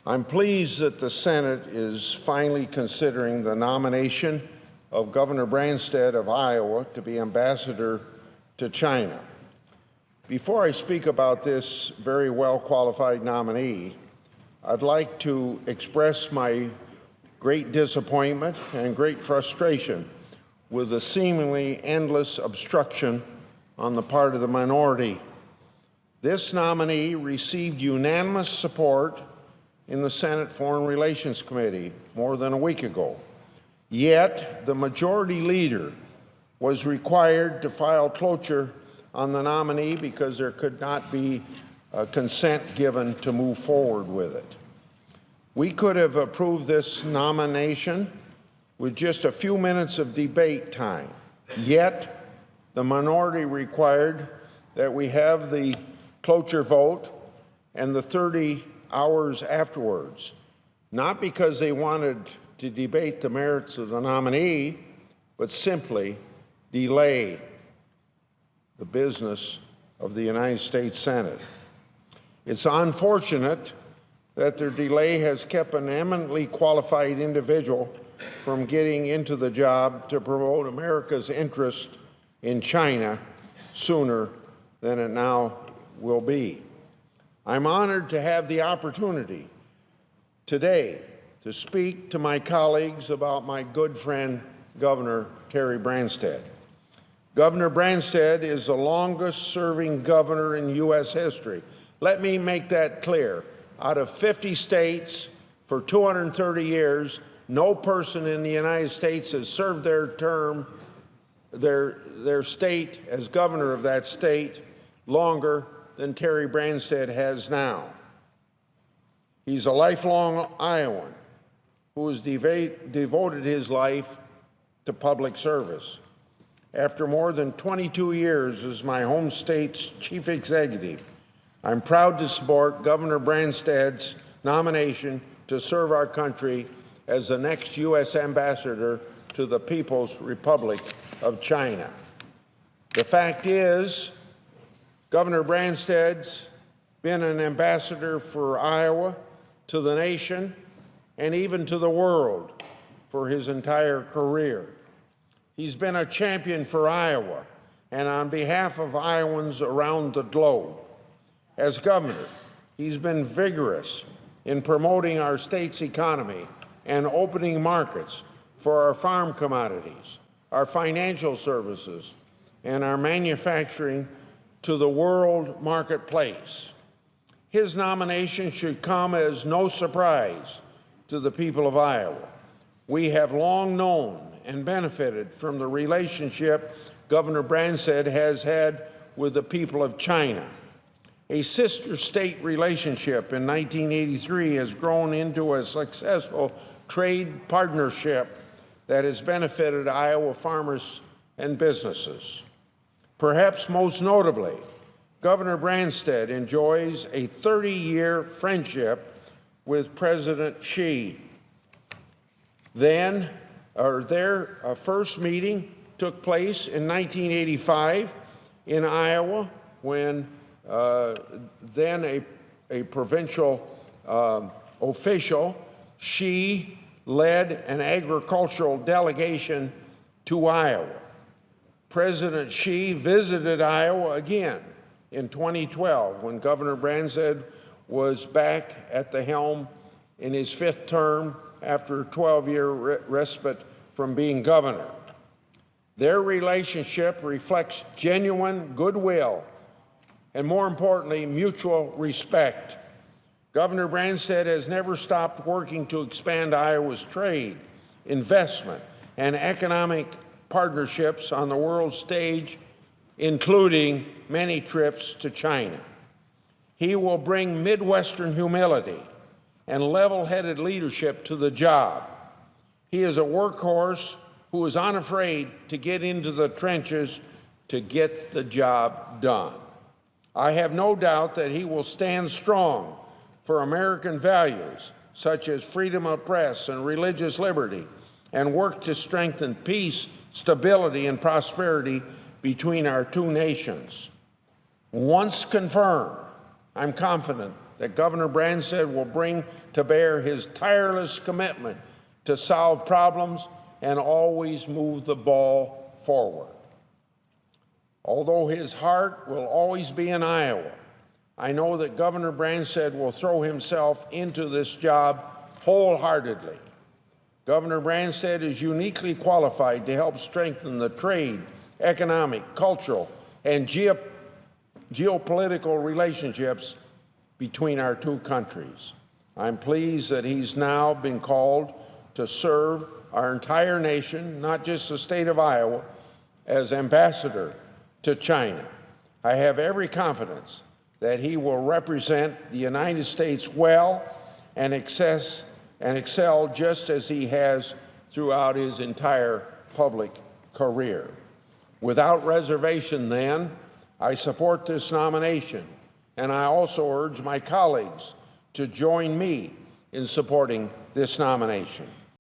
I'm pleased that the Senate is finally considering the nomination of Governor Branstad of Iowa to be ambassador to China. Before I speak about this very well-qualified nominee, I'd like to express my great disappointment and great frustration with the seemingly endless obstruction on the part of the minority. This nominee received unanimous support in the Senate Foreign Relations Committee more than a week ago. Yet, the majority leader was required to file cloture on the nominee because there could not be consent given to move forward with it. We could have approved this nomination with just a few minutes of debate time. Yet, the minority required that we have the cloture vote and the 30 hours afterwards, not because they wanted to debate the merits of the nominee, but simply delay the business of the United States Senate. It's unfortunate that their delay has kept an eminently qualified individual from getting into the job to promote America's interest in China sooner than it now will be. I'm honored to have the opportunity today to speak to my colleagues about my good friend, Governor Terry Branstad. Governor Branstad is the longest-serving governor in U.S. history. Let me make that clear. Out of 50 states for 230 years, no person in the United States has served their term, their state as governor of that state longer than Terry Branstad has now. He's a lifelong Iowan who has devoted his life to public service. After more than 22 years as my home state's chief executive, I'm proud to support Governor Branstad's nomination to serve our country as the next U.S. ambassador to the People's Republic of China. The fact is, Governor Branstad's been an ambassador for Iowa to the nation and even to the world for his entire career. He's been a champion for Iowa and on behalf of Iowans around the globe. As governor, he's been vigorous in promoting our state's economy and opening markets for our farm commodities, our financial services, and our manufacturing to the world marketplace. His nomination should come as no surprise to the people of Iowa. We have long known and benefited from the relationship Governor Branstad has had with the people of China. A sister state relationship in 1983 has grown into a successful trade partnership that has benefited Iowa farmers and businesses. Perhaps most notably, Governor Branstad enjoys a 30-year friendship with President Xi. Their first meeting took place in 1985 in Iowa when then a provincial official, Xi led an agricultural delegation to Iowa. President Xi visited Iowa again in 2012 when Governor Branstad was back at the helm in his 5th term after a 12-year respite from being governor. Their relationship reflects genuine goodwill and, more importantly, mutual respect. Governor Branstad has never stopped working to expand Iowa's trade, investment, and economic partnerships on the world stage, including many trips to China. He will bring Midwestern humility and level-headed leadership to the job. He is a workhorse who is unafraid to get into the trenches to get the job done. I have no doubt that he will stand strong for American values such as freedom of press and religious liberty, and work to strengthen peace, stability, and prosperity between our two nations. Once confirmed, I'm confident that Governor Branstad will bring to bear his tireless commitment to solve problems and always move the ball forward. Although his heart will always be in Iowa, I know that Governor Branstad will throw himself into this job wholeheartedly. Governor Branstad is uniquely qualified to help strengthen the trade, economic, cultural, and geopolitical relationships between our two countries. I'm pleased that he's now been called to serve our entire nation, not just the state of Iowa, as ambassador to China. I have every confidence that he will represent the United States well and excel just as he has throughout his entire public career. Without reservation, then, I support this nomination, and I also urge my colleagues to join me in supporting this nomination.